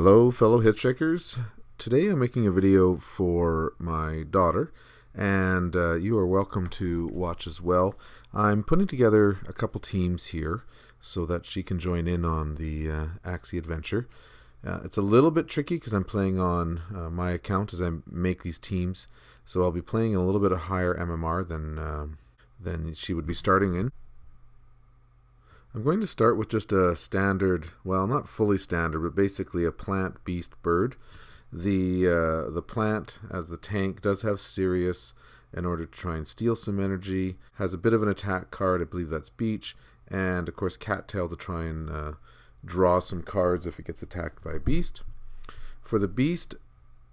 Hello fellow Hitchhikers. Today I'm making a video for my daughter, and you are welcome to watch as well. I'm putting together a couple teams here so that she can join in on the Axie adventure. It's a little bit tricky because I'm playing on my account as I make these teams, so I'll be playing in a little bit of higher MMR than she would be starting in. I'm going to start with just a standard, well, not fully standard, but basically a plant, beast, bird. The plant, as the tank, does have Sirius in order to try and steal some energy. Has a bit of an attack card, I believe that's Beach, and of course Cattail to try and draw some cards if it gets attacked by a beast. For the beast,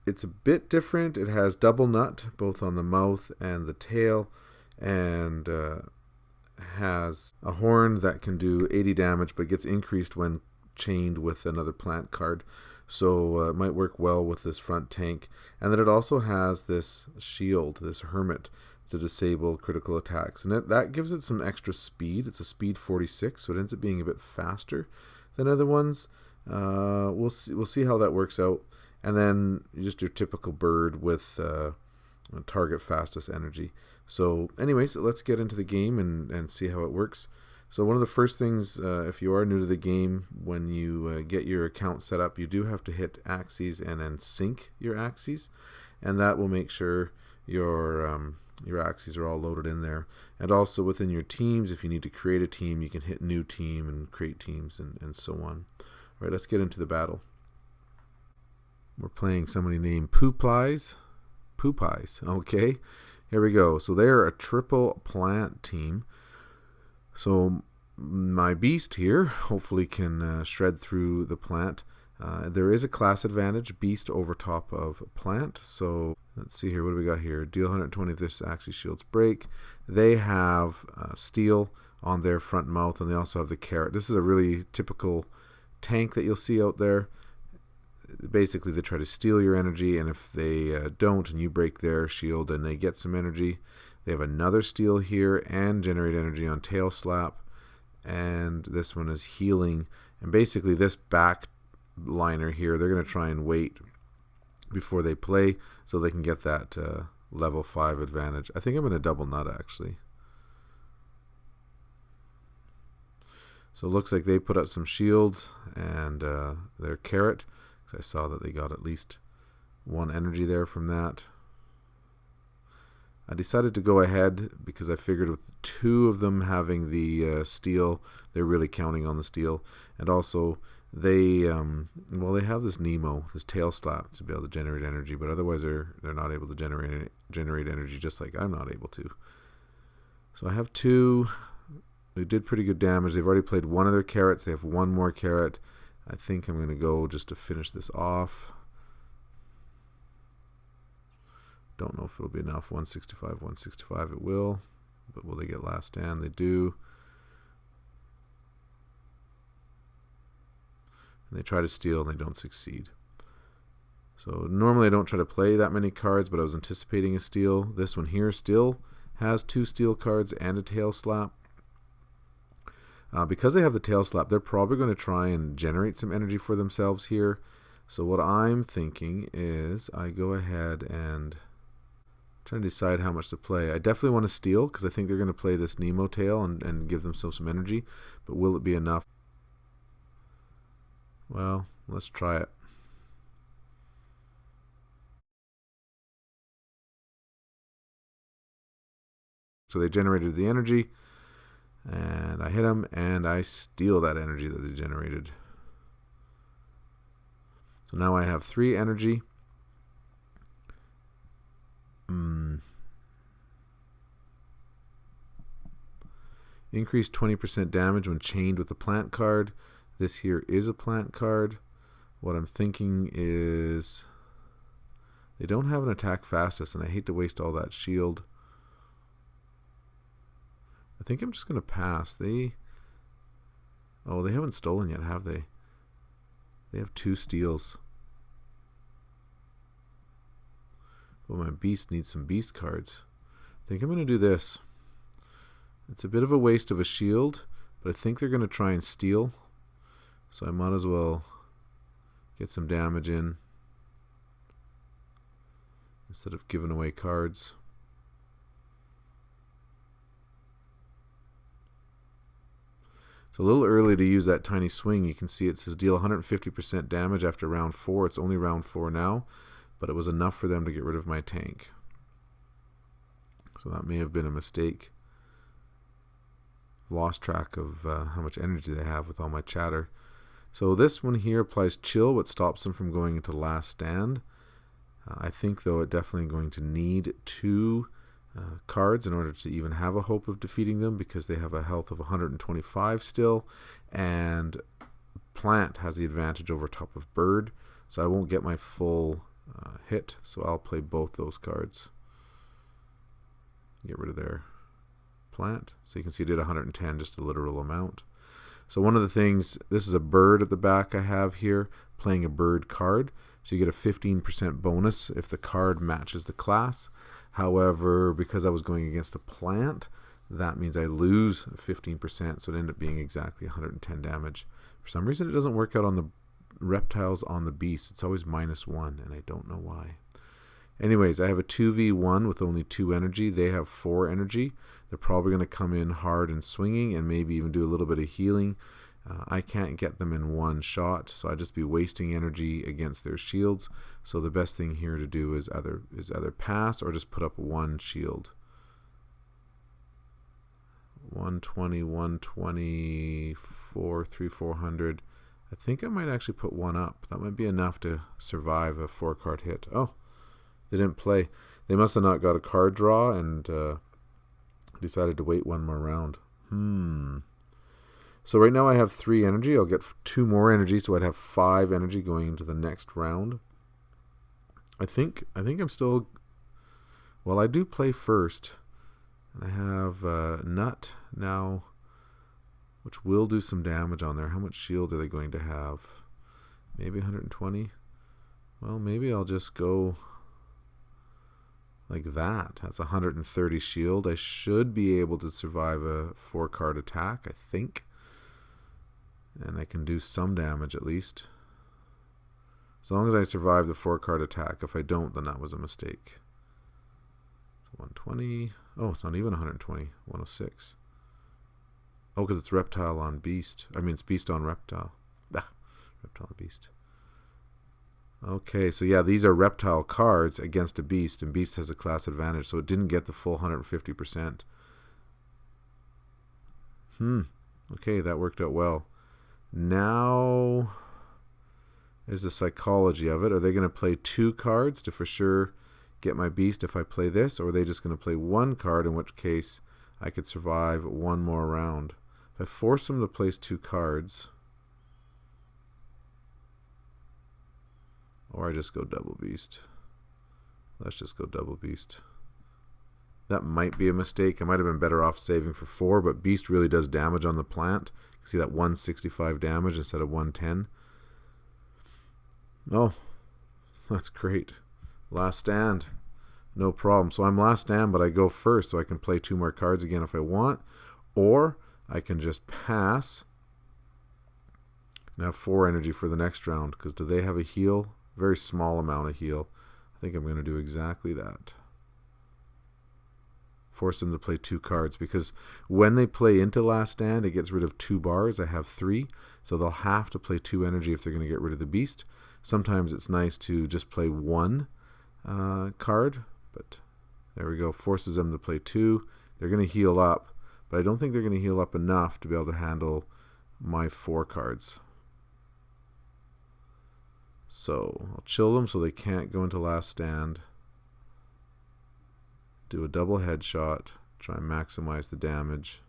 it's a bit different. It has double nut, both on the mouth and the tail, and has a horn that can do 80 damage but gets increased when chained with another plant card, so it might work well with this front tank. And then it also has this shield, this hermit, to disable critical attacks, and that gives it some extra speed. It's a speed 46, so it ends up being a bit faster than other ones. We'll see how that works out. And then just your typical bird with target fastest energy. So anyways, let's get into the game and see how it works. So one of the first things, if you are new to the game, when you get your account set up, you do have to hit Axies and then sync your Axies, and that will make sure your Axies are all loaded in there. And also within your teams, if you need to create a team, you can hit new team and create teams and so on. All right, let's get into the battle. We're playing somebody named Poopies. Okay, here we go. So they're a triple plant team. So my beast here hopefully can shred through the plant. There is a class advantage, beast over top of plant. So let's see here, what do we got here? Deal 120 if this Axie shields break. They have steel on their front mouth, and they also have the carrot. This is a really typical tank that you'll see out there. Basically, they try to steal your energy, and if they don't and you break their shield and they get some energy, they have another steal here and generate energy on tail slap, and this one is healing. And basically this back liner here, they're going to try and wait before they play so they can get that level 5 advantage. I think I'm going to double nut actually. So it looks like they put up some shields and their carrot. I saw that they got at least one energy there from that. I decided to go ahead because I figured with two of them having the steel, they're really counting on the steel. And also they have this Nemo, this tail slap to be able to generate energy, but otherwise they're not able to generate energy, just like I'm not able to. So I have two who did pretty good damage. They've already played one of their carrots. They have one more carrot. I think I'm going to go just to finish this off. Don't know if it'll be enough. 165 it will. But will they get last stand? They do. And they try to steal and they don't succeed. So normally I don't try to play that many cards, but I was anticipating a steal. This one here still has two steal cards and a tail slap. Because they have the tail slap, they're probably going to try and generate some energy for themselves here. So what I'm thinking is I go ahead and try to decide how much to play. I definitely want to steal because I think they're going to play this Nemo tail and give themselves some energy. But will it be enough? Well, let's try it. So they generated the energy. And I hit them, and I steal that energy that they generated. So now I have 3 energy. Increased 20% damage when chained with a plant card. This here is a plant card. What I'm thinking is they don't have an attack fastest, and I hate to waste all that shield. I think I'm just going to pass. They haven't stolen yet, have they? They have 2 steals. Well, my beast needs some beast cards. I think I'm going to do this. It's a bit of a waste of a shield, but I think they're going to try and steal. So I might as well get some damage in instead of giving away cards. It's a little early to use that tiny swing. You can see it says deal 150% damage after round 4. It's only round 4 now, but it was enough for them to get rid of my tank. So that may have been a mistake. Lost track of how much energy they have with all my chatter. So this one here applies chill, what stops them from going into last stand. I think, though, it definitely going to need 2 cards in order to even have a hope of defeating them, because they have a health of 125 still, and plant has the advantage over top of bird, so I won't get my full hit, so I'll play both those cards. Get rid of their plant. So you can see it did 110, just a literal amount. So one of the things, this is a bird at the back I have here, playing a bird card. So you get a 15% bonus if the card matches the class. However, because I was going against a plant, that means I lose 15%, so it ended up being exactly 110 damage. For some reason, it doesn't work out on the reptiles on the beast. It's always -1, and I don't know why. Anyways, I have a 2v1 with only 2 energy. They have 4 energy. They're probably going to come in hard and swinging and maybe even do a little bit of healing. I can't get them in one shot, so I'd just be wasting energy against their shields. So the best thing here to do is either pass or just put up 1 shield. 120, 124, 400. I think I might actually put 1 up. That might be enough to survive a 4-card hit. Oh, they didn't play. They must have not got a card draw and decided to wait 1 more round. So right now I have 3 energy. I'll get 2 more energy, so I'd have 5 energy going into the next round. I think I'm still... Well, I do play first. And I have Nut now, which will do some damage on there. How much shield are they going to have? Maybe 120? Well, maybe I'll just go like that. That's 130 shield. I should be able to survive a 4-card attack, I think. And I can do some damage at least. As long as I survive the 4-card attack. If I don't, then that was a mistake. So 120. Oh, it's not even 120. 106. Oh, because it's reptile on beast. I mean, it's beast on reptile. Reptile on beast. Okay, so yeah, these are reptile cards against a beast, and beast has a class advantage, so it didn't get the full 150%. Okay, that worked out well. Now is the psychology of it. Are they going to play 2 cards to for sure get my beast if I play this, or are they just going to play 1 card, in which case I could survive 1 more round? If I force them to place 2 cards, or I just go double beast. Let's just go double beast. That might be a mistake. I might have been better off saving for 4, but beast really does damage on the plant. You can see that 165 damage instead of 110. Oh, that's great. Last stand. No problem. So I'm last stand, but I go first, so I can play 2 more cards again if I want. Or I can just pass and have 4 energy for the next round. Because do they have a heal? Very small amount of heal. I think I'm going to do exactly that. Force them to play 2 cards, because when they play into last stand, it gets rid of 2 bars. I have 3, so they'll have to play 2 energy if they're going to get rid of the beast. Sometimes it's nice to just play 1 card, but there we go. Forces them to play 2. They're going to heal up, but I don't think they're going to heal up enough to be able to handle my 4 cards. So I'll chill them so they can't go into last stand. Do a double headshot, try and maximize the damage,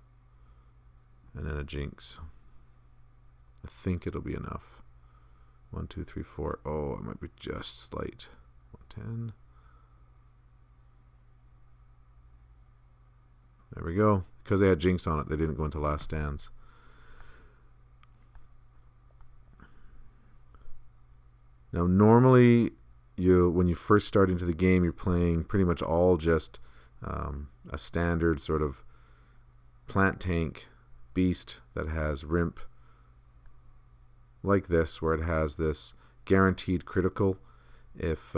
and then a jinx. I think it'll be enough. 1, 2, 3, 4. Oh, it might be just slight. 110. There we go. Because they had jinx on it, they didn't go into last stands. Now, normally, when you first start into the game, you're playing pretty much all just a standard sort of plant tank beast that has rimp like this, where it has this guaranteed critical if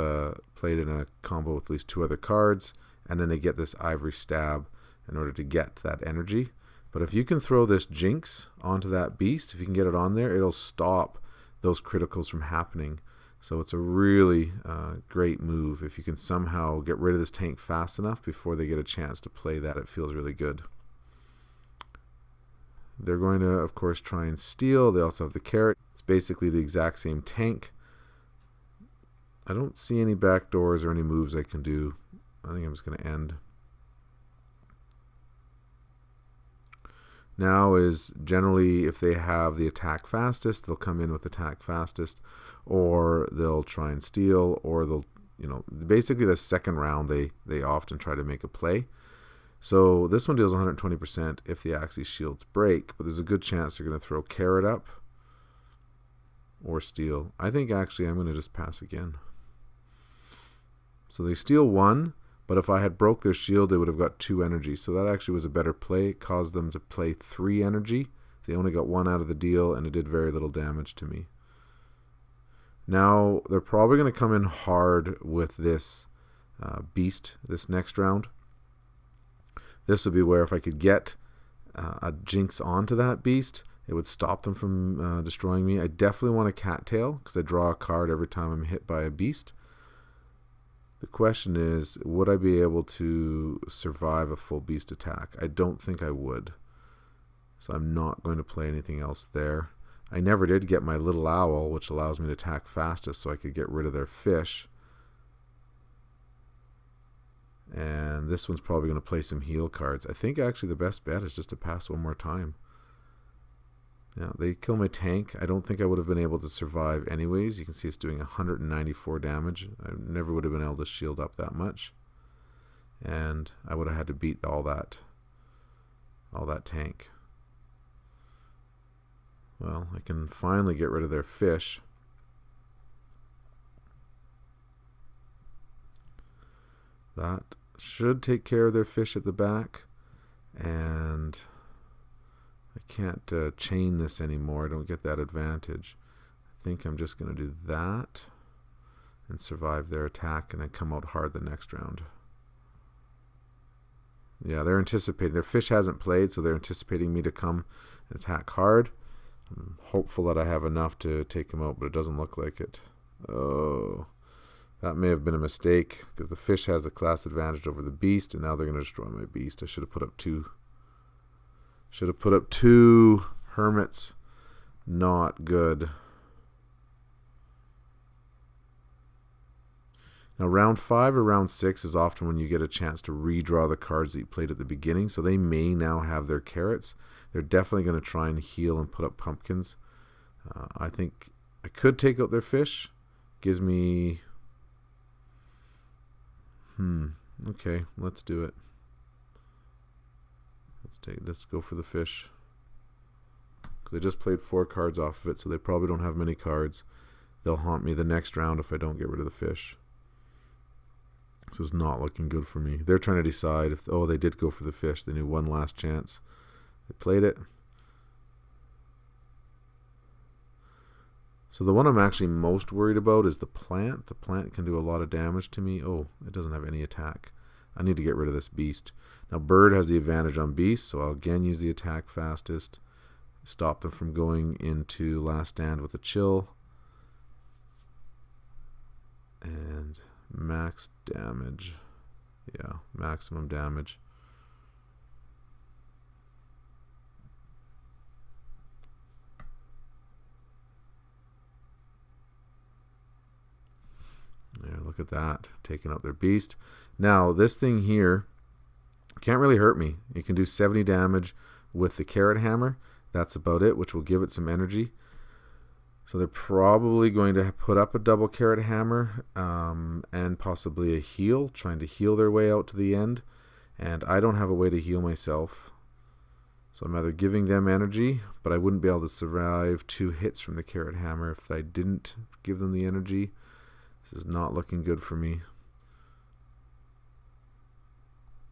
played in a combo with at least 2 other cards, and then they get this Ivory Stab in order to get that energy. But if you can throw this Jinx onto that beast, if you can get it on there, it'll stop those criticals from happening. So it's a really great move. If you can somehow get rid of this tank fast enough before they get a chance to play that, it feels really good. They're going to, of course, try and steal. They also have the carrot. It's basically the exact same tank. I don't see any backdoors or any moves I can do. I think I'm just going to end. Now is generally, if they have the attack fastest, they'll come in with attack fastest, or they'll try and steal, or they'll, basically the second round they often try to make a play. So this one deals 120% if the Axies shields break, but there's a good chance they're going to throw carrot up or steal. I think actually I'm going to just pass again. So they steal 1. But if I had broke their shield, they would have got 2 energy. So that actually was a better play. It caused them to play 3 energy. They only got 1 out of the deal, and it did very little damage to me. Now, they're probably going to come in hard with this beast this next round. This would be where if I could get a Jinx onto that beast, it would stop them from destroying me. I definitely want a cattail, because I draw a card every time I'm hit by a beast. The question is, would I be able to survive a full beast attack? I don't think I would. So I'm not going to play anything else there. I never did get my little owl, which allows me to attack fastest so I could get rid of their fish. And this one's probably going to play some heal cards. I think actually the best bet is just to pass one more time. Yeah, they kill my tank. I don't think I would have been able to survive anyways. You can see it's doing 194 damage. I never would have been able to shield up that much. And I would have had to beat all that tank. Well, I can finally get rid of their fish. That should take care of their fish at the back. And I can't chain this anymore. I don't get that advantage. I think I'm just going to do that and survive their attack and then come out hard the next round. Yeah, they're anticipating. Their fish hasn't played, so they're anticipating me to come and attack hard. I'm hopeful that I have enough to take them out, but it doesn't look like it. Oh, that may have been a mistake, because the fish has a class advantage over the beast, and now they're going to destroy my beast. I should have put up 2. Should have put up 2 hermits. Not good. Now round 5 or round 6 is often when you get a chance to redraw the cards that you played at the beginning. So they may now have their carrots. They're definitely going to try and heal and put up pumpkins. I think I could take out their fish. Gives me... Okay, let's do it. Let's go for the fish. Because I just played 4 cards off of it, so they probably don't have many cards. They'll haunt me the next round if I don't get rid of the fish. This is not looking good for me. They're trying to decide if... Oh, they did go for the fish. They knew one last chance. They played it. So the one I'm actually most worried about is the plant. The plant can do a lot of damage to me. Oh, it doesn't have any attack. I need to get rid of this beast. Now bird has the advantage on beast, so I'll again use the attack fastest. Stop them from going into last stand with a chill. And max damage. Yeah, maximum damage. There, look at that. Taking out their beast. Now, this thing here can't really hurt me. It can do 70 damage with the carrot hammer. That's about it, which will give it some energy. So they're probably going to put up a double carrot hammer and possibly a heal, trying to heal their way out to the end. And I don't have a way to heal myself. So I'm either giving them energy, but I wouldn't be able to survive 2 hits from the carrot hammer if I didn't give them the energy. This is not looking good for me.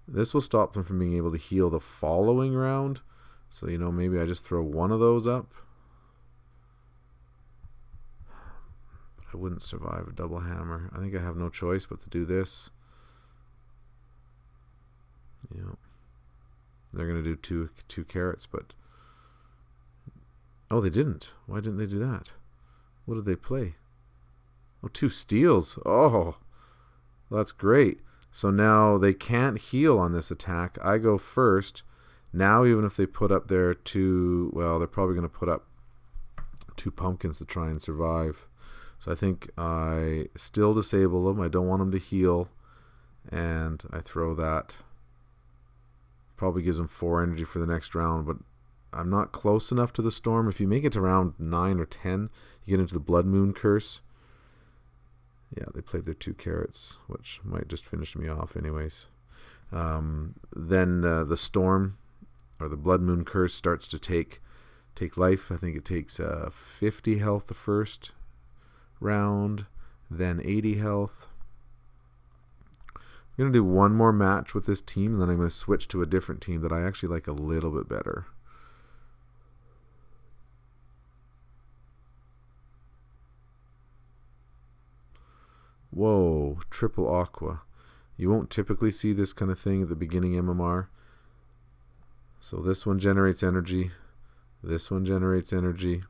This will stop them from being able to heal the following round. So, maybe I just throw one of those up. But I wouldn't survive a double hammer. I think I have no choice but to do this. Yeah. They're going to do two carrots, but... Oh, they didn't. Why didn't they do that? What did they play? Oh, 2 steals. Oh, that's great. So now they can't heal on this attack. I go first. Now even if they put up their 2... Well, they're probably going to put up 2 pumpkins to try and survive. So I think I still disable them. I don't want them to heal. And I throw that. Probably gives them 4 energy for the next round, but I'm not close enough to the storm. If you make it to round 9 or 10, you get into the Blood Moon Curse. Yeah, they played their 2 carrots, which might just finish me off anyways. Then the storm, or the Blood Moon Curse, starts to take life. I think it takes 50 health the first round, then 80 health. I'm going to do one more match with this team, and then I'm going to switch to a different team that I actually like a little bit better. Whoa, triple aqua. You won't typically see this kind of thing at the beginning MMR. So this one generates energy, this one generates energy,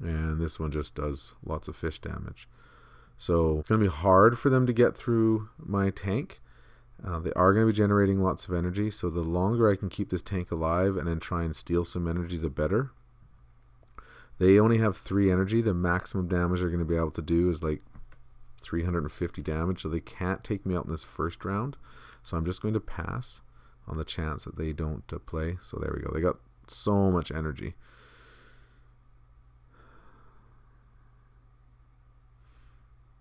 and this one just does lots of fish damage. So it's going to be hard for them to get through my tank. They are going to be generating lots of energy, so the longer I can keep this tank alive and then try and steal some energy, the better. They only have 3 energy. The maximum damage they're going to be able to do is like 350 damage, so they can't take me out in this first round. So I'm just going to pass on the chance that they don't play. So there we go. They got so much energy.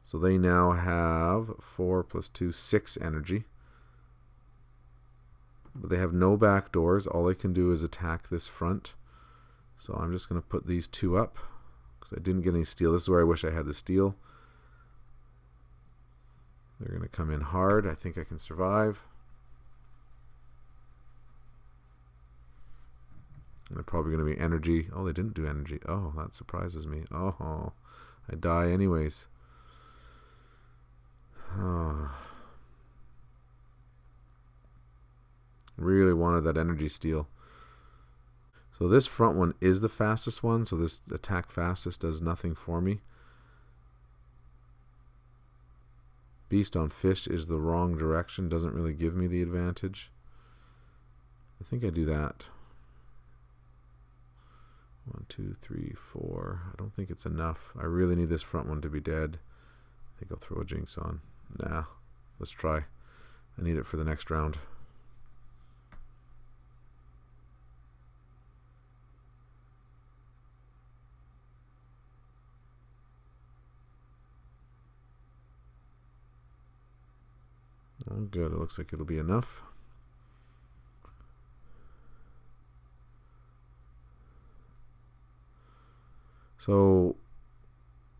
So they now have 4 plus 2, 6 energy. But they have no back doors. All they can do is attack this front. So I'm just going to put these 2 up because I didn't get any steel. This is where I wish I had the steel. They're going to come in hard. I think I can survive. And they're probably going to be energy. Oh, they didn't do energy. Oh, that surprises me. Oh, I die anyways. Oh. Really wanted that energy steal. So this front one is the fastest one, so this attack fastest does nothing for me. Beast on fish is the wrong direction, doesn't really give me the advantage. I think I do that. 1, 2, 3, 4. I don't think it's enough. I really need this front one to be dead. I think I'll throw a jinx on. Nah, let's try. I need it for the next round. Oh, good. It looks like it'll be enough. So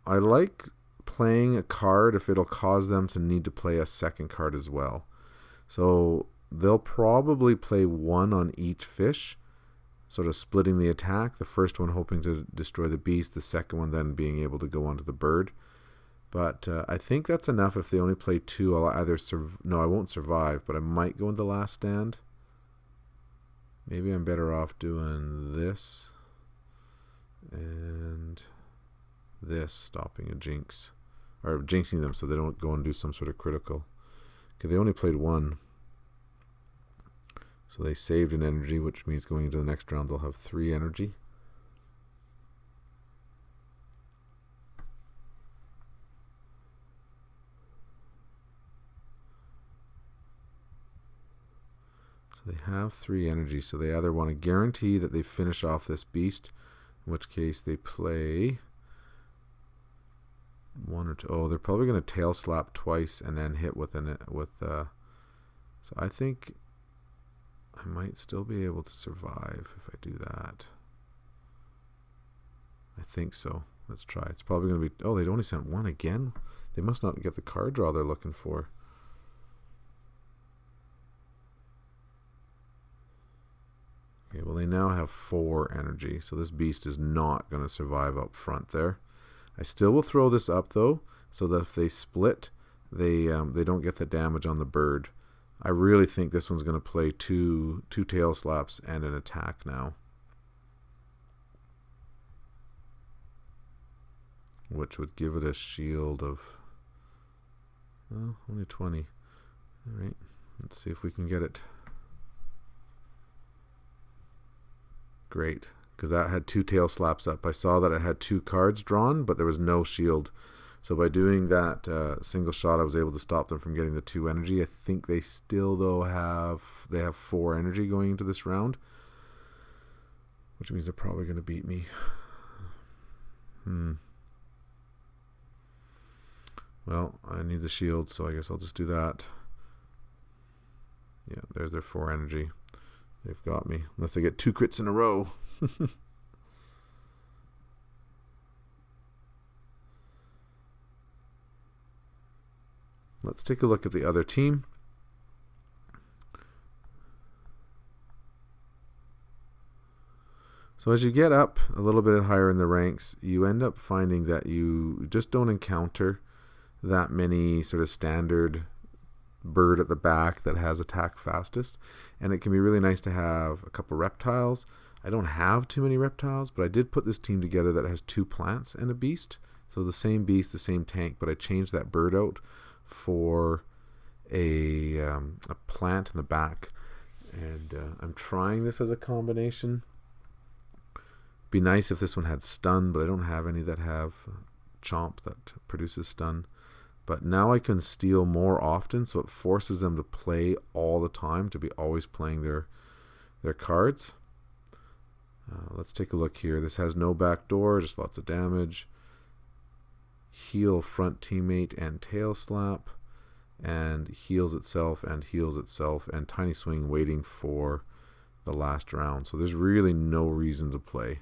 I like playing a card if it'll cause them to need to play a second card as well. So they'll probably play 1 on each fish, sort of splitting the attack. The first one hoping to destroy the beast, the second one then being able to go onto the bird. But I think that's enough. If they only play 2, I'll either no, I won't survive, but I might go into last stand. Maybe I'm better off doing this and this, stopping a jinx, or jinxing them so they don't go and do some sort of critical. Okay, they only played 1, so they saved an energy, which means going into the next round they'll have 3 energy. So they have 3 energy, so they either want to guarantee that they finish off this beast, in which case they play 1 or 2. Oh, they're probably going to tail slap twice and then hit with so I think I might still be able to survive if I do that. I think so. Let's try. It's probably going to be... Oh, they'd only sent 1 again? They must not get the card draw they're looking for. Okay, well, they now have 4 energy, so this beast is not going to survive up front there. I still will throw this up though, so that if they split, they don't get the damage on the bird. I really think this one's going to play two tail slaps and an attack now, which would give it a shield of only 20. All right, let's see if we can get it. Great, because that had two tail slaps up. I saw that it had 2 cards drawn, but there was no shield. So by doing that single shot, I was able to stop them from getting the 2 energy. I think they still, though, have 4 energy going into this round, which means they're probably going to beat me. Well, I need the shield, so I guess I'll just do that. Yeah, there's their 4 energy. They've got me, unless they get 2 crits in a row. Let's take a look at the other team. So as you get up a little bit higher in the ranks, you end up finding that you just don't encounter that many sort of standard bird at the back that has attack fastest, and it can be really nice to have a couple reptiles. I don't have too many reptiles, but I did put this team together that has 2 plants and a beast. So the same beast, the same tank, but I changed that bird out for a plant in the back, and I'm trying this as a combination. Be nice if this one had stun, but I don't have any that have chomp that produces stun. But now I can steal more often, so it forces them to play all the time, to be always playing their cards. Let's take a look here. This has no backdoor, just lots of damage. Heal front teammate and tail slap, and heals itself, and tiny swing waiting for the last round. So there's really no reason to play.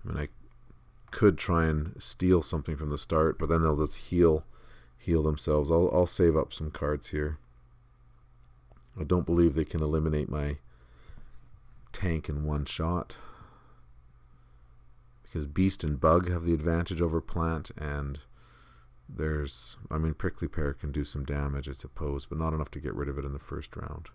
I mean, I could try and steal something from the start, but then they'll just heal themselves. I'll save up some cards here. I don't believe they can eliminate my tank in one shot, because beast and bug have the advantage over plant, and prickly pear can do some damage, I suppose, but not enough to get rid of it in the first round.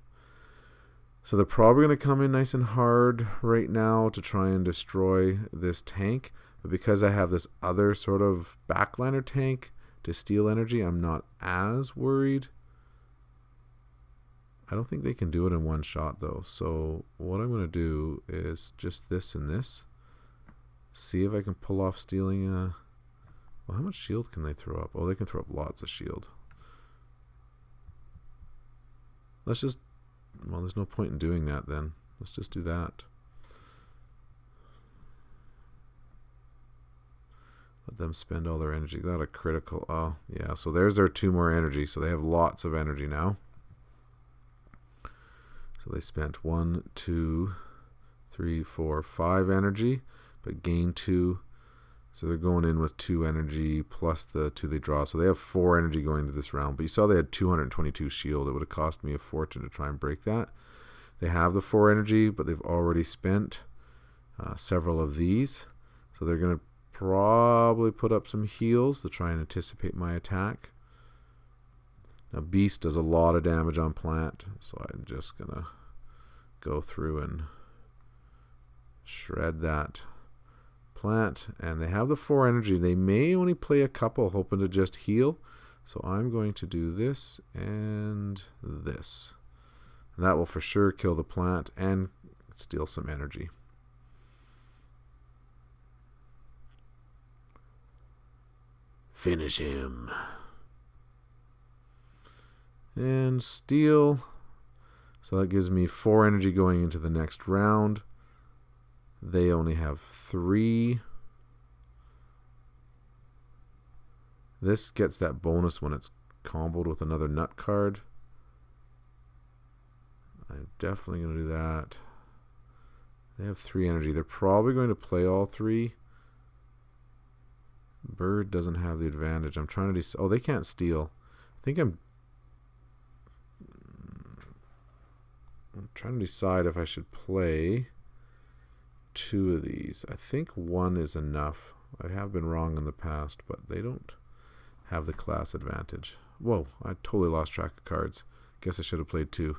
So they're probably going to come in nice and hard right now to try and destroy this tank. But because I have this other sort of backliner tank to steal energy, I'm not as worried. I don't think they can do it in one shot, though. So what I'm going to do is just this and this. See if I can pull off stealing a... Well, how much shield can they throw up? Oh, they can throw up lots of shield. Let's just... Well, there's no point in doing that then. Let's just do that. Let them spend all their energy. Got a critical. Oh, yeah. So there's their 2 more energy. So they have lots of energy now. So they spent 1, 2, 3, 4, 5 energy, but gained 2. So they're going in with 2 energy plus the 2 they draw. So they have 4 energy going into this round. But you saw they had 222 shield. It would have cost me a fortune to try and break that. They have the 4 energy, but they've already spent several of these. So they're going to probably put up some heals to try and anticipate my attack. Now beast does a lot of damage on plant, so I'm just going to go through and shred that plant. And they have the 4 energy. They may only play a couple hoping to just heal, so I'm going to do this and this, and that will for sure kill the plant and steal some energy. Finish him and steal. So that gives me 4 energy going into the next round. They only have 3. This gets that bonus when it's comboed with another nut card. I'm definitely going to do that. They have 3 energy. They're probably going to play all 3. Bird doesn't have the advantage. I'm trying to... Oh, they can't steal. I think I'm... I'm trying to decide if I should play 2 of these. I think 1 is enough. I have been wrong in the past, but they don't have the class advantage. Whoa, I totally lost track of cards. Guess I should have played 2.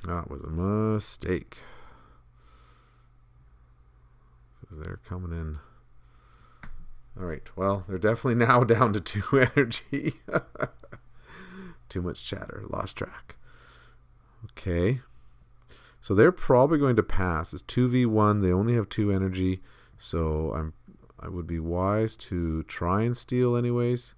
That was a mistake. Because they're coming in. Alright, well, they're definitely now down to 2 energy. Too much chatter. Lost track. Okay. So they're probably going to pass. It's 2v1. They only have 2 energy. So I would be wise to try and steal anyways.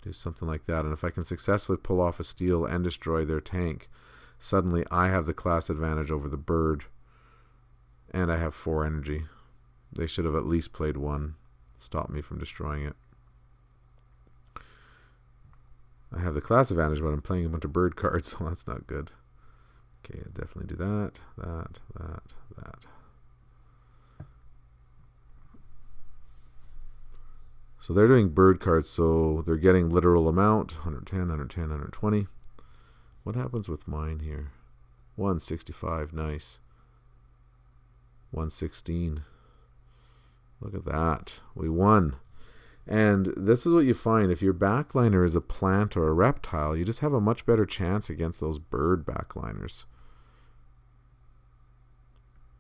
Do something like that. And if I can successfully pull off a steal and destroy their tank, suddenly I have the class advantage over the bird. And I have 4 energy. They should have at least played 1. Stop me from destroying it. I have the class advantage, but I'm playing a bunch of bird cards, so that's not good. Okay, I'll definitely do that, that. So they're doing bird cards, so they're getting literal amount, 110, 110, 120. What happens with mine here? 165, nice. 116. Look at that. We won. And this is what you find. If your backliner is a plant or a reptile, you just have a much better chance against those bird backliners.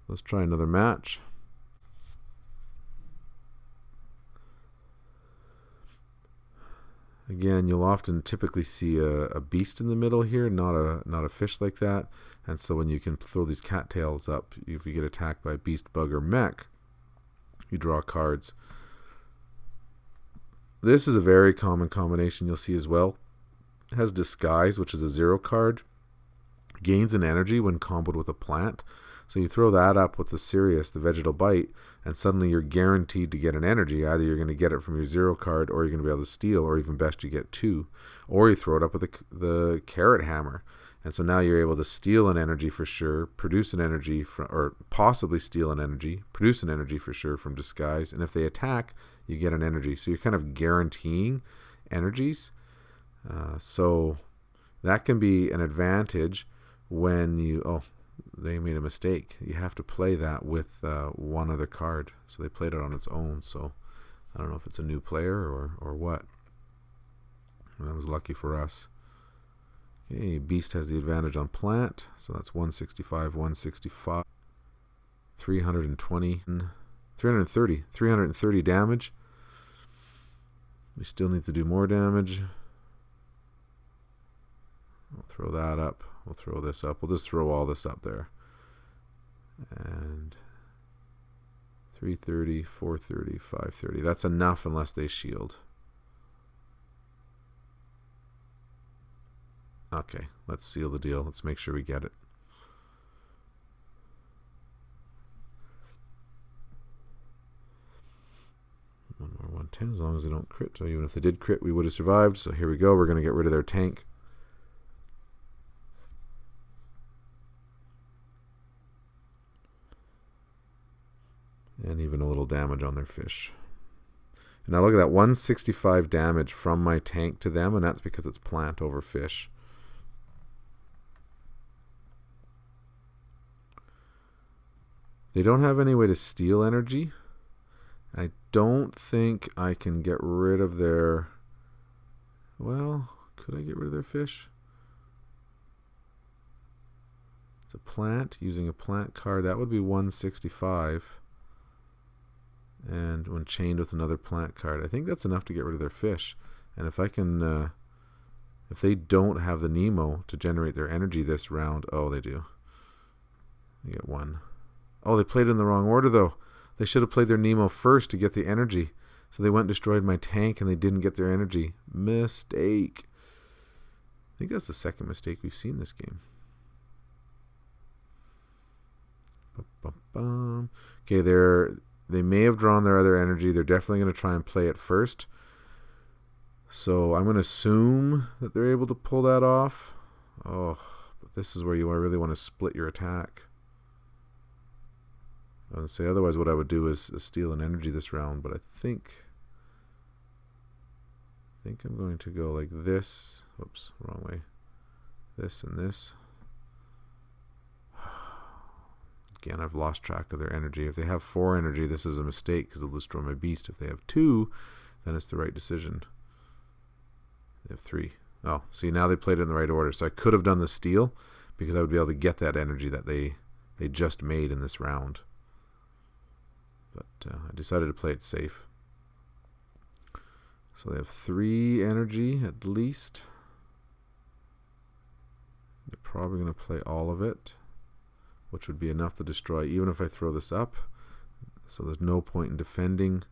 Let's try another match. Again, you'll often typically see a beast in the middle here, not a fish like that. And so when you can throw these cattails up, if you get attacked by beast, bug, or mech, you draw cards. This is a very common combination you'll see as well. It has Disguise, which is a 0 card. Gains an energy when comboed with a plant. So you throw that up with the Sirius, the Vegetal Bite, and suddenly you're guaranteed to get an energy. Either you're going to get it from your 0 card, or you're going to be able to steal, or even best you get 2. Or you throw it up with the Carrot Hammer. And so now you're able to steal an energy for sure, produce an energy, or possibly steal an energy, produce an energy for sure from Disguise. And if they attack, you get an energy. So you're kind of guaranteeing energies. So that can be an advantage when you... they made a mistake. You have to play that with 1 other card. So they played it on its own. So I don't know if it's a new player or what. That was lucky for us. Okay, Beast has the advantage on plant. So that's 165, 165, 320, 330 damage. We still need to do more damage. We'll throw that up. We'll throw this up. We'll just throw all this up there. And 330, 430, 530. That's enough unless they shield. Okay, let's seal the deal. Let's make sure we get it. One more 110, as long as they don't crit. So even if they did crit, we would have survived. So here we go. We're going to get rid of their tank. And even a little damage on their fish. And now look at that, 165 damage from my tank to them, and that's because it's plant over fish. They don't have any way to steal energy. I don't think I can get rid of their... Well, could I get rid of their fish? It's a plant, using a plant card. That would be 165. And when chained with another plant card, I think that's enough to get rid of their fish. And if I can... if they don't have the Nemo to generate their energy this round... Oh, they do. They get 1. Oh, they played in the wrong order, though. They should have played their Nemo first to get the energy. So they went and destroyed my tank, and they didn't get their energy. Mistake. I think that's the second mistake we've seen this game. Okay, they may have drawn their other energy. They're definitely going to try and play it first. So I'm going to assume that they're able to pull that off. Oh, but this is where you really want to split your attack. I would say otherwise what I would do is steal an energy this round, but I think think I'm going to go like this. Whoops, wrong way. This and this. Again, I've lost track of their energy. If they have 4 energy, this is a mistake because they'll destroy my beast. If they have 2, then it's the right decision. They have 3. Oh, see, now they played it in the right order. So I could have done the steal because I would be able to get that energy that they just made in this round. But I decided to play it safe. So they have 3 energy at least. They're probably going to play all of it, which would be enough to destroy even if I throw this up. So there's no point in defending.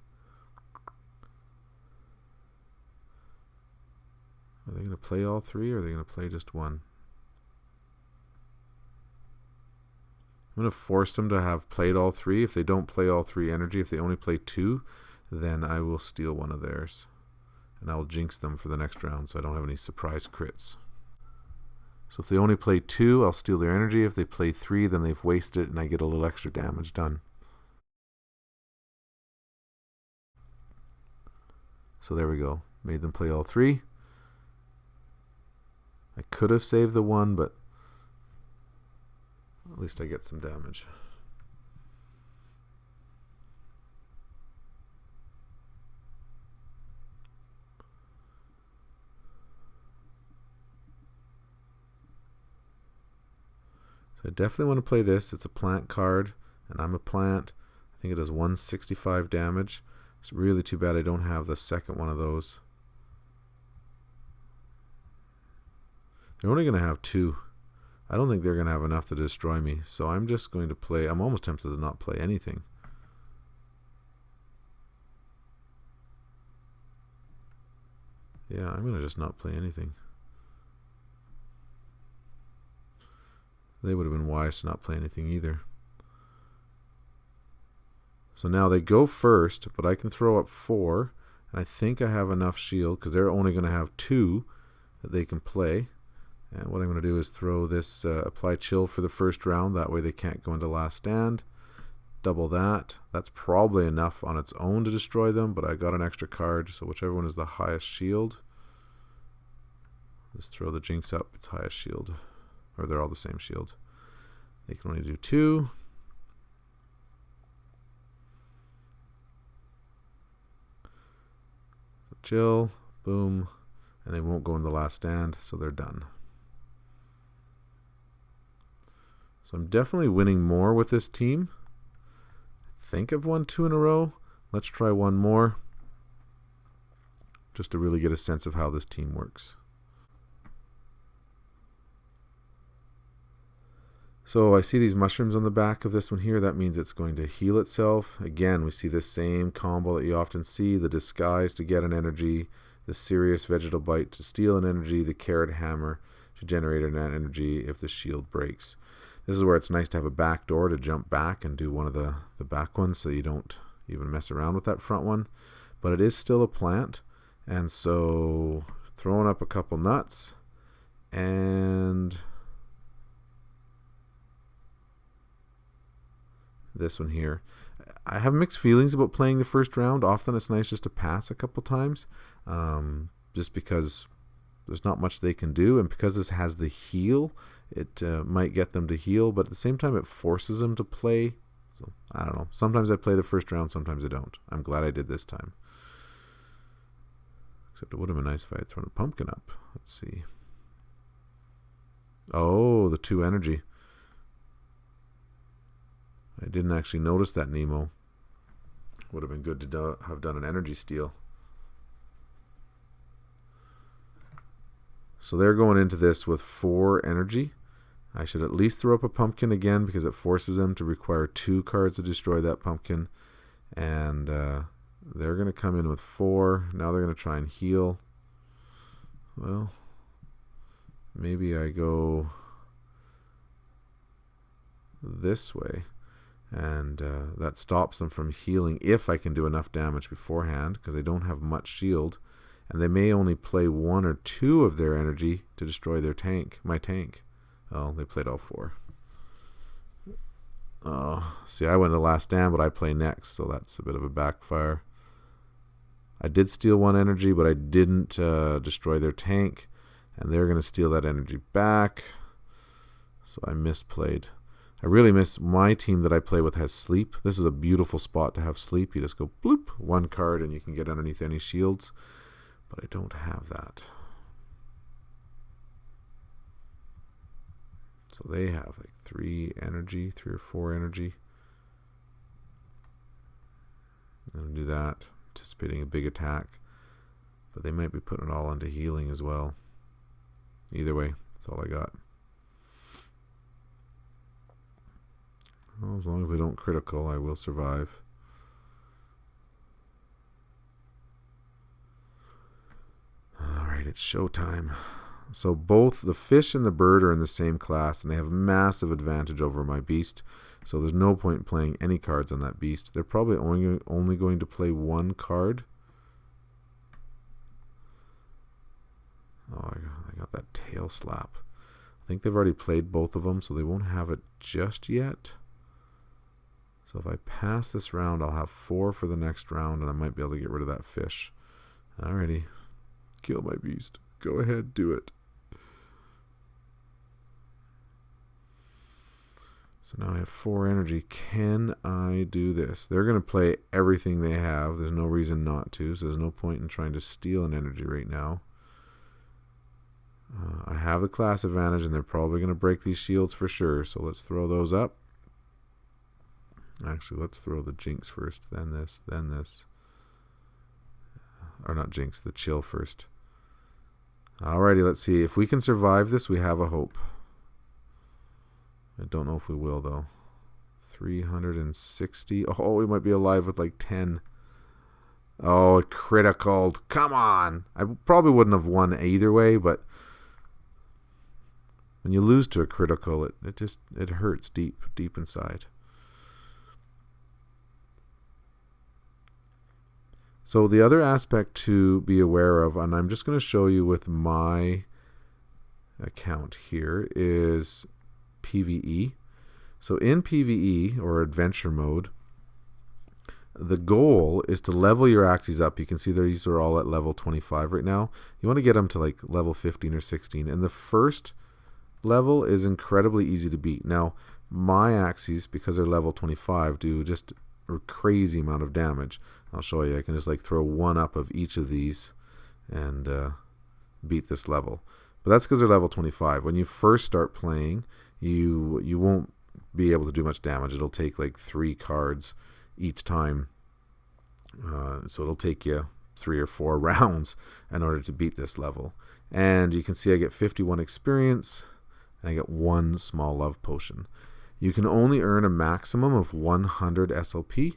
Are they going to play all 3 or are they going to play just 1? I'm going to force them to have played all 3. If they don't play all 3 energy, if they only play 2, then I will steal one of theirs. And I'll jinx them for the next round so I don't have any surprise crits. So if they only play 2, I'll steal their energy. If they play 3, then they've wasted it and I get a little extra damage done. So there we go. Made them play all 3. I could have saved the 1, but at least I get some damage. So I definitely want to play this. It's a plant card, and I'm a plant. I think it does 165 damage. It's really too bad I don't have the second one of those. They're only going to have 2. I don't think they're going to have enough to destroy me. So I'm just going to play. I'm almost tempted to not play anything. Yeah, I'm going to just not play anything. They would have been wise to not play anything either. So now they go first, but I can throw up 4. And I think I have enough shield because they're only going to have 2 that they can play. And what I'm going to do is throw this apply chill for the first round. That way they can't go into last stand. Double that. That's probably enough on its own to destroy them, but I got an extra card. So whichever one is the highest shield. Let's throw the jinx up its highest shield. Or they're all the same shield. They can only do 2. So chill. Boom. And they won't go in the last stand, so they're done. So I'm definitely winning more with this team. I think I've won 2 in a row. Let's try one more, just to really get a sense of how this team works. So I see these mushrooms on the back of this one here. That means it's going to heal itself. Again, we see this same combo that you often see. The disguise to get an energy, the serious vegetal bite to steal an energy, the carrot hammer to generate an energy if the shield breaks. This is where it's nice to have a back door to jump back and do one of the back ones so you don't even mess around with that front one. But it is still a plant. And so throwing up a couple nuts and this one here. I have mixed feelings about playing the first round. Often it's nice just to pass a couple times just because there's not much they can do, and because this has the heal, it might get them to heal, but at the same time it forces them to play. So I don't know. Sometimes I play the first round, sometimes I don't. I'm glad I did this time. Except it would have been nice if I had thrown a pumpkin up. Let's see. Oh, the 2 energy. I didn't actually notice that, Nemo. Would have been good to have done an energy steal. So they're going into this with 4 energy. I should at least throw up a pumpkin again because it forces them to require 2 cards to destroy that pumpkin. And they're going to come in with 4. Now they're going to try and heal. Well, maybe I go this way. And that stops them from healing if I can do enough damage beforehand because they don't have much shield. And they may only play 1 or 2 of their energy to destroy their tank, my tank. Oh, they played all 4. Oh, see, I went to last stand, but I play next, so that's a bit of a backfire. I did steal 1 energy, but I didn't destroy their tank. And they're going to steal that energy back. So I misplayed. I really miss my team that I play with has sleep. This is a beautiful spot to have sleep. You just go bloop, 1 card, and you can get underneath any shields. But I don't have that. So they have like 3 energy, 3 or 4 energy. And do that, anticipating a big attack. But they might be putting it all into healing as well. Either way, that's all I got. Well, as long as they don't critical, I will survive. Alright, it's showtime. So both the fish and the bird are in the same class, and they have massive advantage over my beast. So there's no point in playing any cards on that beast. They're probably only going to play 1 card. Oh, I got that tail slap. I think they've already played both of them, so they won't have it just yet. So if I pass this round, I'll have 4 for the next round, and I might be able to get rid of that fish. Alrighty. Kill my beast. Go ahead, do it. So now I have 4 energy. Can I do this? They're going to play everything they have. There's no reason not to, so there's no point in trying to steal an energy right now. I have the class advantage, and they're probably going to break these shields for sure, so let's throw those up. Actually, let's throw the Jinx first, then this, then this. Or not Jinx, the Chill first. Alrighty, let's see. If we can survive this, we have a hope. I don't know if we will, though. 360. Oh, we might be alive with like 10. Oh, it criticaled. Come on. I probably wouldn't have won either way, but when you lose to a critical, it hurts deep inside. So the other aspect to be aware of, and I'm just going to show you with my account here, is PvE. So in PvE, or adventure mode, the goal is to level your Axies up. You can see these are all at level 25 right now. You want to get them to like level 15 or 16. And the first level is incredibly easy to beat. Now, my Axies, because they're level 25, do just a crazy amount of damage. I'll show you. I can just like throw 1 up of each of these and beat this level. But that's because they're level 25. When you first start playing, you won't be able to do much damage. It'll take like 3 cards each time. So it'll take you 3 or 4 rounds in order to beat this level. And you can see I get 51 experience and I get 1 small love potion. You can only earn a maximum of 100 SLP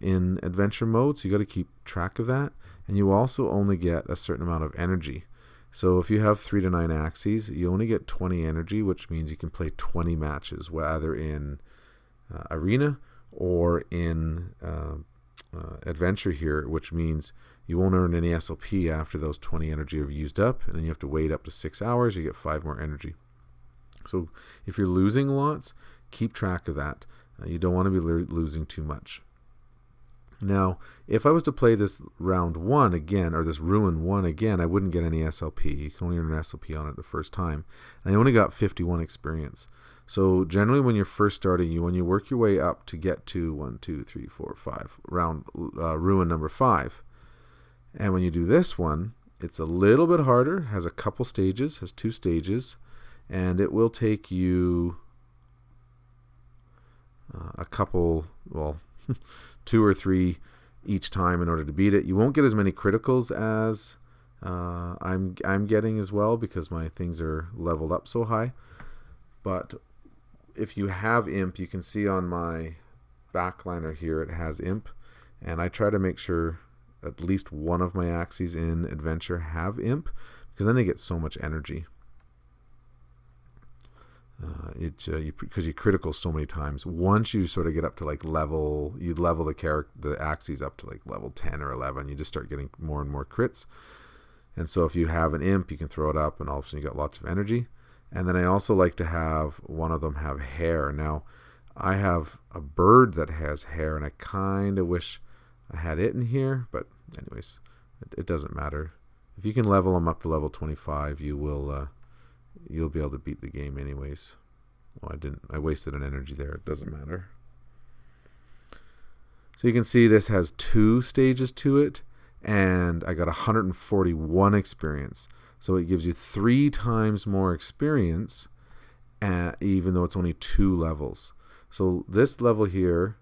in adventure mode, so you got to keep track of that. And you also only get a certain amount of energy. So if you have 3 to 9 Axies, you only get 20 energy, which means you can play 20 matches, whether in arena or in adventure here, which means you won't earn any SLP after those 20 energy are used up, and then you have to wait up to 6 hours, you get 5 more energy. So if you're losing lots, keep track of that. You don't want to be losing too much. Now, if I was to play this round 1 again, or this ruin 1 again, I wouldn't get any SLP. You can only earn an SLP on it the first time. And I only got 51 experience. So generally when you're first starting, when you work your way up to get to 1, 2, 3, 4, 5, round ruin number 5. And when you do this one, it's a little bit harder, has a couple stages, has 2 stages, and it will take you a couple, well, 2 or 3 each time in order to beat it. You won't get as many criticals as I'm getting as well, because my things are leveled up so high. But if you have imp, you can see on my backliner here it has imp, and I try to make sure at least one of my Axies in adventure have imp, because then they get so much energy. Because you critical so many times. Once you sort of get up to like level, you level the Axies up to like level 10 or 11, you just start getting more and more crits. And so if you have an imp, you can throw it up, and all of a sudden you got lots of energy. And then I also like to have one of them have hair. Now, I have a bird that has hair, and I kind of wish I had it in here, but anyways, It doesn't matter. If you can level them up to level 25, you'll be able to beat the game anyways. Well, I wasted an energy there. It doesn't matter. So you can see this has 2 stages to it, and I got 141 experience. So it gives you 3 times more experience, even though it's only 2 levels. So this level here,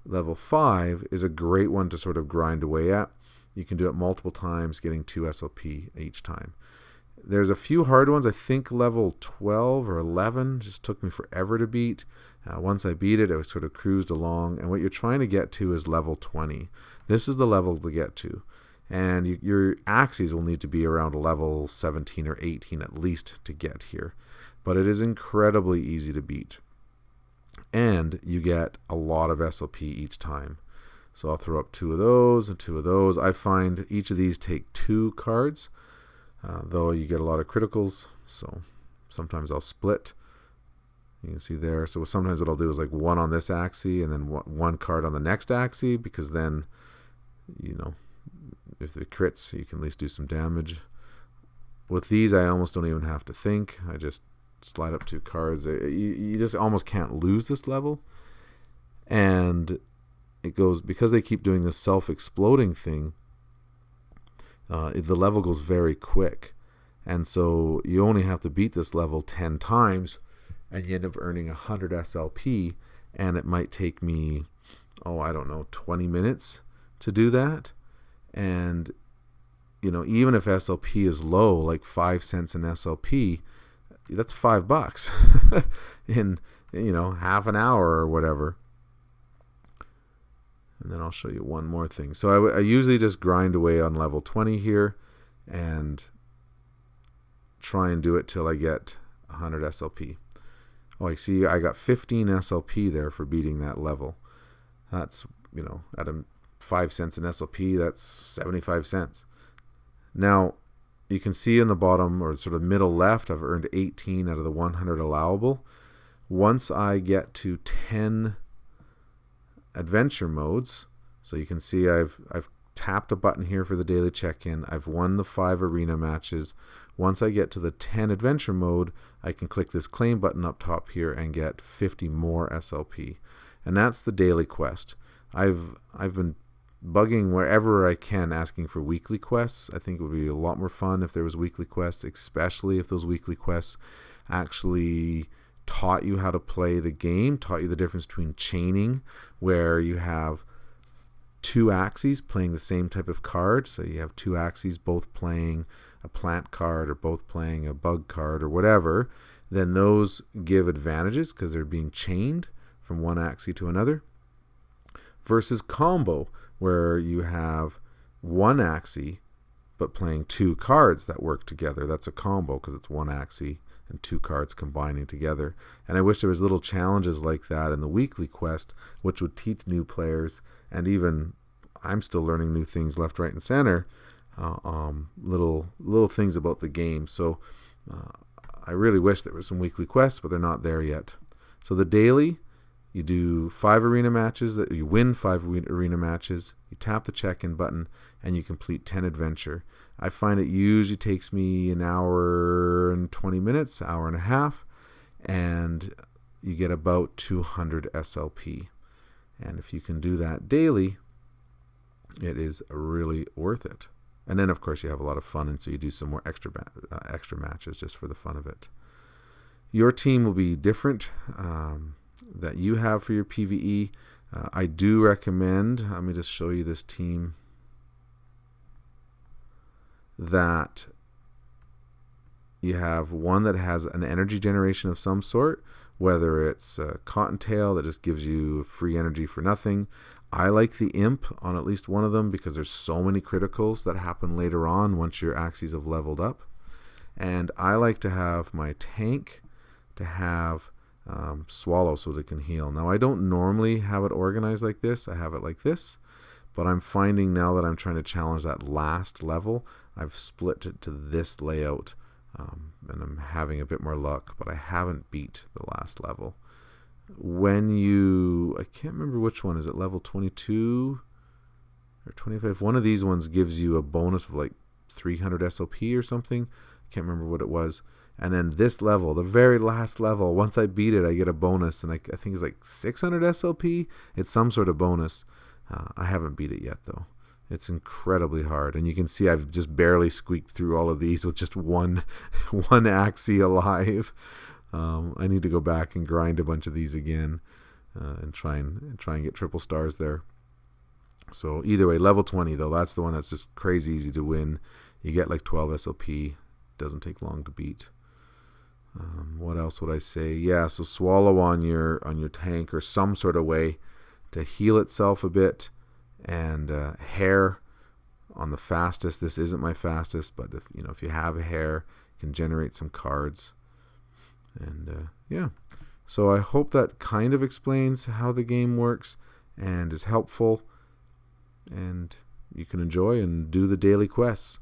level 5, is a great one to sort of grind away at. You can do it multiple times, getting 2 SLP each time. There's a few hard ones. I think level 12 or 11 just took me forever to beat. Once I beat it, I sort of cruised along. And what you're trying to get to is level 20. This is the level to get to. And your Axies will need to be around level 17 or 18 at least to get here. But it is incredibly easy to beat. And you get a lot of SLP each time. So I'll throw up 2 of those and 2 of those. I find each of these take 2 cards. Though you get a lot of criticals, so sometimes I'll split. You can see there. So sometimes what I'll do is like 1 on this axis and then 1 card on the next axis, because then, you know, if it crits, you can at least do some damage. With these, I almost don't even have to think. I just slide up 2 cards. You just almost can't lose this level. And it goes, because they keep doing this self-exploding thing, the level goes very quick, and so you only have to beat this level 10 times and you end up earning 100 SLP, and it might take me, I don't know, 20 minutes to do that. And you know, even if SLP is low, like 5 cents in SLP, that's $5 in, you know, half an hour or whatever. And then I'll show you one more thing. So I usually just grind away on level 20 here and try and do it till I get 100 SLP. Oh, I see I got 15 SLP there for beating that level. That's, you know, at 5 cents in SLP, that's 75 cents. Now, you can see in the bottom or sort of middle left, I've earned 18 out of the 100 allowable. Once I get to 10 adventure modes, so you can see I've tapped a button here for the daily check-in. I've won the 5 arena matches. Once I get to the 10 adventure mode, I can click this claim button up top here and get 50 more SLP. And that's the daily quest. I've been bugging wherever I can, asking for weekly quests. I think it would be a lot more fun if there was weekly quests, especially if those weekly quests actually taught you how to play the game, taught you the difference between chaining, where you have 2 Axies playing the same type of card. So you have 2 Axies both playing a plant card or both playing a bug card or whatever. Then those give advantages because they're being chained from one Axie to another. Versus combo, where you have 1 Axie but playing 2 cards that work together. That's a combo because it's 1 Axie and 2 cards combining together. And I wish there was little challenges like that in the weekly quest, which would teach new players, and even I'm still learning new things left, right, and center, little things about the game. So I really wish there was some weekly quests, but they're not there yet. So the daily, you do 5 arena matches, that you win 5 arena matches, you tap the check-in button, and you complete 10 adventure. I find it usually takes me an hour and 20 minutes, hour and a half, and you get about 200 SLP. And if you can do that daily, it is really worth it. And then, of course, you have a lot of fun, and so you do some more extra matches just for the fun of it. Your team will be different that you have for your PvE. I do recommend, let me just show you this team, that you have one that has an energy generation of some sort, whether it's Cottontail that just gives you free energy for nothing. I like the Imp on at least one of them because there's so many criticals that happen later on once your Axies have leveled up. And I like to have my tank to have Swallow so they can heal. Now I don't normally have it organized like this. I have it like this, but I'm finding now that I'm trying to challenge that last level, I've split it to this layout, and I'm having a bit more luck, but I haven't beat the last level. When you, I can't remember which one, is it level 22 or 25. One of these ones gives you a bonus of like 300 SOP or something. Can't remember what it was. And then this level, the very last level, once I beat it, I get a bonus, and I think it's like 600 SLP. It's some sort of bonus. I haven't beat it yet, though. It's incredibly hard, and you can see I've just barely squeaked through all of these with just one Axie alive. I need to go back and grind a bunch of these again, and try and get triple stars there. So either way, level 20 though, that's the one that's just crazy easy to win. You get like 12 SLP. Doesn't take long to beat. What else would I say? Yeah, so swallow on your tank or some sort of way to heal itself a bit, and hair on the fastest. This isn't my fastest, but if you have a hair, you can generate some cards. And yeah, so I hope that kind of explains how the game works and is helpful, and you can enjoy and do the daily quests.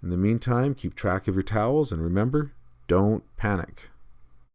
In the meantime, keep track of your towels, and remember, don't panic.